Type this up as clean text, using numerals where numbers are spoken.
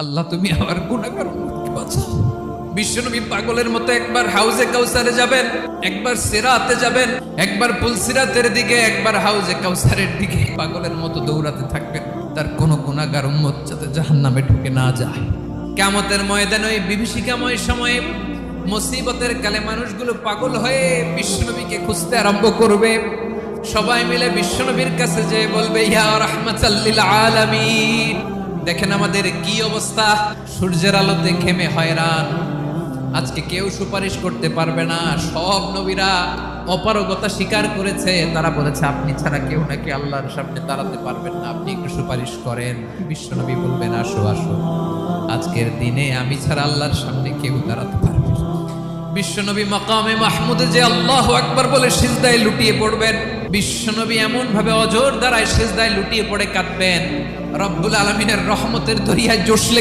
আল্লাহ তুমি আমার গুনাহগার উম্মতকে বাঁচাও। বিশ্বনবী পাগলের মতো একবার হাউজে কাউসারে যাবেন, একবার সিরাতে যাবেন, একবার পুলসিরাতের দিকে, একবার হাউজে কাউসারের দিকে পাগলের মতো দৌড়াতে থাকবেন, তার কোনো গুনাহগার উম্মত যাতে জাহান্নামে ঢুকে না যায়। কিয়ামতের ময়দানে ওই বিভীষিকাময় সময়ে মুসিবতের কালে মানুষগুলো পাগল হয়ে বিশ্বনবীকে খুঁজতে আরম্ভ করবে। সবাই মিলে বিশ্বনবীর কাছে যেয়ে বলবে, ইয়া রাহমাতাল লিল আলামিন, দেখেন আমাদের কি অবস্থা, সূর্যের আলোতে ঘেমে হয়রান, আজকে কেউ সুপারিশ করতে পারবে না। সব নবীরা অপারগতা স্বীকার করেছে, তারা বলেছে আপনি ছাড়া কেউ নাকি আল্লাহর সামনে দাঁড়াতে পারবেন না, আপনি একটু সুপারিশ করেন। বিশ্বনবী বলবেন, আসো আসো, আজকের দিনে আমি ছাড়া আল্লাহর সামনে কেউ দাঁড়াতে পারবে না। বিশ্বনবী মাকামে মাহমুদে যে আল্লাহু আকবার বলে সিজদায় লুটিয়ে পড়বেন, বিশ্বনবী এমন ভাবে অজর দ্বারায় সিজদায় লুটিয়ে পড়ে কাঁদবেন, রব্বুল আলামিনের রহমতের দরিয়ায় জোশ লেগে